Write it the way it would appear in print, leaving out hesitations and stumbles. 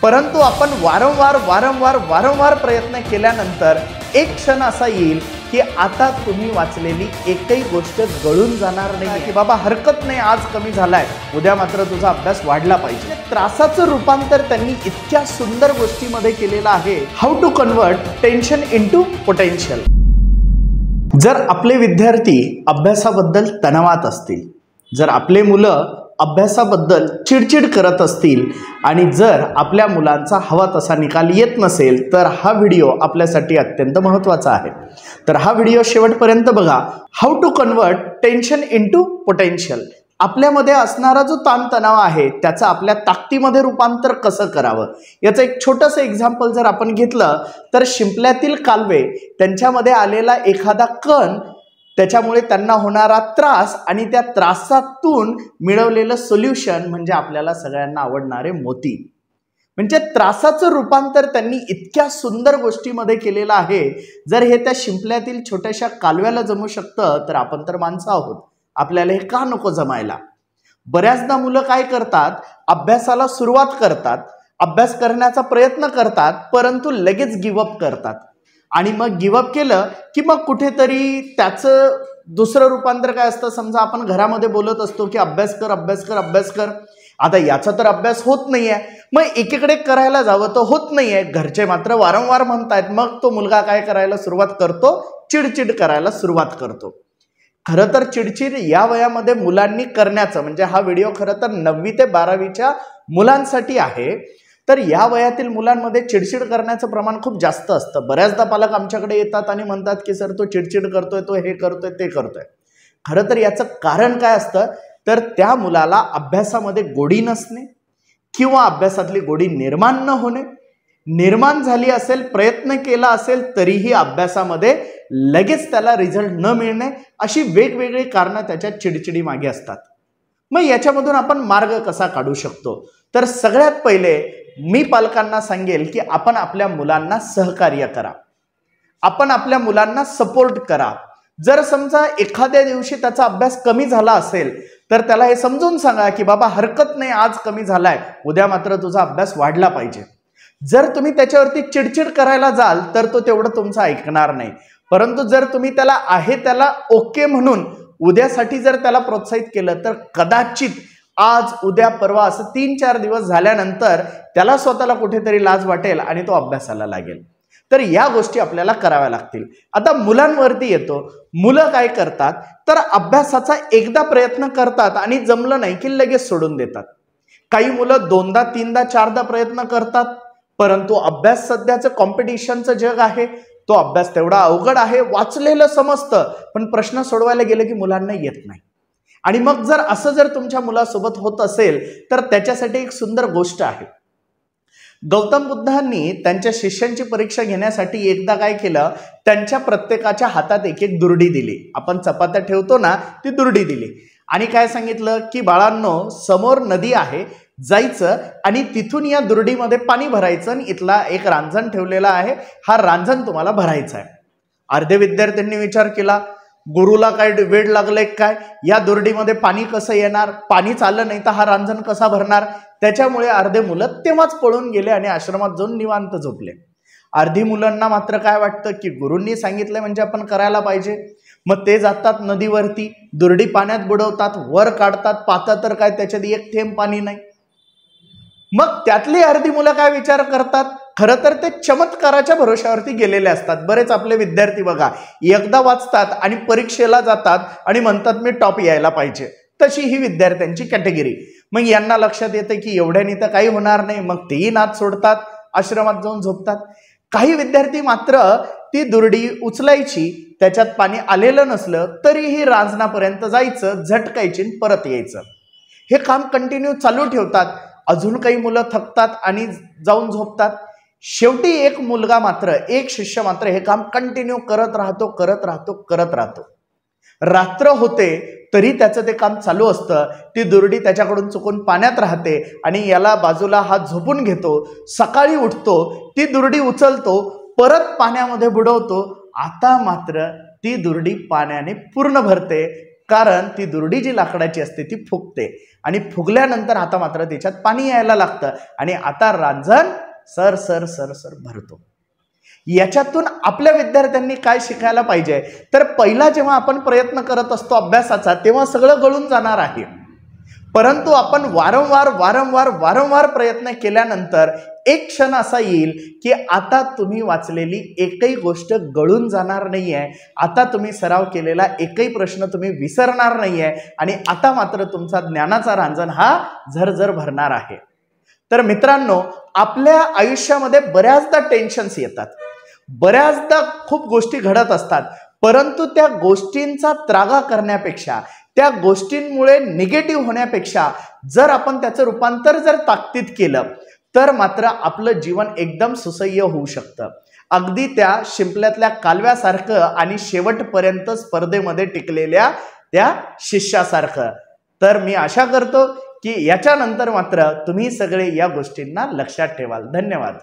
परंतु आपण वारंवार प्रयत्न केल्यानंतर एक क्षण असा येईल की आता तुम्ही वाचलेली एकही गोष्ट गळून जाणार नाही की बाबा हरकत नाही, आज कमी झालाय, उद्या मात्र तुझा अभ्यास वाढला पाहिजे। त्रासाचं रूपांतर त्यांनी इतक्या सुंदर गोष्टीमध्ये केलेलं आहे, how to convert tension into potential. जर आपले विद्यार्थी अभ्यासाबद्दल तणावात असतील, जर आपले मुलं अभ्यासाबद्दल चिडचिड करत असतील आणि जर आपल्या मुलांचा हवा तसा निकाल येत नसेल तर हा व्हिडिओ आपल्यासाठी अत्यंत महत्त्वाचा आहे। तर हा व्हिडिओ शेवटपर्यंत बघा। How to convert tension into potential. आपल्यामध्ये असणारा जो ताणतणाव आहे त्याचं आपल्या ताकदीमध्ये रूपांतर कसं करावं याचं एक छोटंसं एक्झाम्पल जर आपण घेतलं तर शिंपल्यातील कालवे त्यांच्यामध्ये आलेला एखादा कण, त्याच्यामुळे त्यांना होणारा त्रास आणि त्या त्रासातून मिळवलेलं सोल्युशन म्हणजे आपल्याला सगळ्यांना आवडणारे मोती। म्हणजे त्रासाचं रूपांतर त्यांनी इतक्या सुंदर गोष्टीमध्ये केलेलं आहे। जर हे त्या शिंपल्यातील छोट्याशा कालव्याला जमू शकतं तर आपण तर माणसं आहोत, आपल्याला हे का नको जमायला। बऱ्याचदा मुलं काय करतात, अभ्यासाला सुरुवात करतात, अभ्यास करण्याचा प्रयत्न करतात, परंतु लगेच गिवअप करतात आणि मग गिवअप केलं की मग कुठेतरी त्याचं दुसरं रूपांतर काय असतं। समजा आपण घरामध्ये बोलत असतो की अभ्यास कर अभ्यास कर अभ्यास कर, आता याचा तर अभ्यास होत नाहीये, मग एकीकडे करायला जावं तर होत नाहीये, घरचे मात्र वारंवार म्हणतायत, मग तो मुलगा काय करायला सुरुवात करतो, चिडचिड करायला सुरुवात करतो। खरं तर चिडचिड या वयामध्ये मुलांनी करण्याचं, म्हणजे हा व्हिडिओ खरं तर 9वी ते 12वीच्या मुलांसाठी आहे, तर या वयातील मुलांमध्ये चिडचिड करण्याचं प्रमाण खूप जास्त असतं। बऱ्याचदा पालक आमच्याकडे येतात आणि म्हणतात की सर तो चिडचिड करतोय, तो हे करतोय ते करतोय। खरं तर याचं कारण काय असतं, तर त्या मुलाला अभ्यासामध्ये गोडी नसणे किंवा अभ्यासातली गोडी निर्माण न होणे, निर्माण झाली असेल, प्रयत्न केला असेल तरीही अभ्यासामध्ये लगेच त्याला रिझल्ट न मिळणे, अशी वेगवेगळी कारणं त्याच्या चिडचिडी मागे असतात। मग याच्यामधून आपण मार्ग कसा काढू शकतो, तर सगळ्यात पहिले मी पालकांना सांगेल की आपण आपल्या मुलांना सहकार्य करा, आपण आपल्या मुलांना सपोर्ट करा। जर समजा एखाद्या दिवशी त्याचा अभ्यास कमी झाला असेल तर त्याला हे समजून सांगा की बाबा हरकत नाही, आज कमी झालाय, उद्या मात्र तुझा अभ्यास वाढला पाहिजे। जर तुम्ही त्याच्यावरती चिडचिड करायला जाल तर तो तेवढं तुमचं ऐकणार नाही, परंतु जर तुम्ही त्याला आहे त्याला ओके म्हणून उद्यासाठी जर त्याला प्रोत्साहित केलं तर कदाचित आज उद्या परवा असं 3-4 दिवस झाल्यानंतर त्याला स्वतःला कुठेतरी लाज वाटेल आणि तो अभ्यासाला लागेल। तर या गोष्टी आपल्याला कराव्या लागतील। आता मुलांवरती येतो, मुलं काय करतात तर अभ्यासाचा एकदा प्रयत्न करतात आणि जमलं नाही की लगेच सोडून देतात। काही मुलं 2दा 3दा 4दा प्रयत्न करतात, परंतु अभ्यास सध्याचं कॉम्पिटिशनचं जग आहे, तो अभ्यास तेवढा अवघड आहे, वाचलेलं समजतं पण प्रश्न सोडवायला गेले की मुलांना येत नाही। आणि मग जर तुमच्या मुलासोबत होत असेल तर त्याच्यासाठी एक सुंदर गोष्ट आहे। गौतम बुद्धांनी त्यांच्या शिष्यांची परीक्षा घेण्यासाठी एकदा काय केलं, त्यांच्या प्रत्येकाच्या हातात एक एक दुर्डी दिली, आपण चपात्या ठेवतो ना ती दुर्डी दिली आणि काय सांगितलं की बाळांनो, समोर नदी आहे, जायचं आणि तिथून या दुर्डीमध्ये पाणी भरायचं आणि इथला एक रांजण ठेवलेला आहे, हा रांजण तुम्हाला भरायचा आहे। अर्धे विद्यार्थ्यांनी विचार केला, गुरुला काय वेड लागले काय, या दुर्डीमध्ये पाणी कसं येणार, पाणीच आलं नाही तर हा रांजण कसा भरणार। त्याच्यामुळे अर्धे मुलं तेव्हाच पळून गेले आणि आश्रमात जाऊन निवांत झोपले। अर्धी मुलांना मात्र काय वाटतं की गुरूंनी सांगितलं म्हणजे आपण करायला पाहिजे, मग ते जातात नदीवरती, दुर्डी पाण्यात बुडवतात, वर काढतात, पाहतात तर काय त्याच्यात एक थेंब पाणी नाही। मग त्यातली अर्धी मुलं काय विचार करतात, खरं तर ते चमत्काराच्या भरोशावरती गेलेले असतात। बरेच आपले विद्यार्थी बघा, एकदा वाचतात आणि परीक्षेला जातात आणि म्हणतात मी टॉप यायला पाहिजे, तशी ही विद्यार्थ्यांची कॅटेगरी। मग यांना लक्षात येतं की एवढ्यानी तर काही होणार नाही, मग तेही नाद सोडतात, आश्रमात जाऊन झोपतात। काही विद्यार्थी मात्र ती दुर्डी उचलायची, त्याच्यात पाणी आलेलं नसलं तरीही रांजणापर्यंत जायचं, झटकायची, परत यायचं, हे काम कंटिन्यू चालू ठेवतात। अजून काही मुलं थकतात आणि जाऊन झोपतात। शेवटी एक शिष्य मात्र हे काम कंटिन्यू करत राहतो। रात्र होते तरी त्याचं ते काम चालू असतं, ती दुर्डी त्याच्याकडून चुकून पाण्यात राहते आणि याला बाजूला हात झोपून घेतो, सकाळी उठतो, ती दुर्डी उचलतो, परत पाण्यामध्ये बुडवतो। आता मात्र ती दुर्डी पाण्याने पूर्ण भरते, कारण ती दुर्डी जी लाकडाची असते ती फुगते आणि फुगल्यानंतर आता मात्र त्याच्यात पाणी यायला लागतं आणि आता रांजण सर सर सर सर भरतो। याच्यातून आपल्या विद्यार्थ्यांनी काय शिकायला पाहिजे तर पहिला जेव्हा आपण प्रयत्न करत असतो अभ्यासाचा तेव्हा सगळं गळून जाणार आहे, परंतु आपण वारंवार वारंवार वारंवार प्रयत्न केल्यानंतर एक क्षण असा येईल की आता तुम्ही वाचलेली एकही गोष्ट गळून जाणार नाहीये, आता तुम्ही सराव केलेला एकही प्रश्न तुम्ही विसरणार नाहीये आणि आता मात्र तुमचा ज्ञानाचा रांजण हा झरझर भरणार आहे। तर मित्रांनो, आपल्या आयुष्यामध्ये बऱ्याचदा टेन्शन्स येतात, बऱ्याचदा खूप गोष्टी घडत असतात, परंतु त्या गोष्टींचा त्रागा करण्यापेक्षा त्या गोष्टींमुळे निगेटिव्ह होण्यापेक्षा जर आपण त्याचं रूपांतर जर ताकदीत केलं तर मात्र आपलं जीवन एकदम सुसह्य होऊ शकतं, अगदी त्या शिंपल्यातल्या कालव्यासारखं आणि शेवटपर्यंत स्पर्धेमध्ये टिकलेल्या त्या शिष्यासारखं। तर मी आशा करतो की याच्यानंतर मात्र तुम्ही सगळे या गोष्टींना लक्षात ठेवाल। धन्यवाद।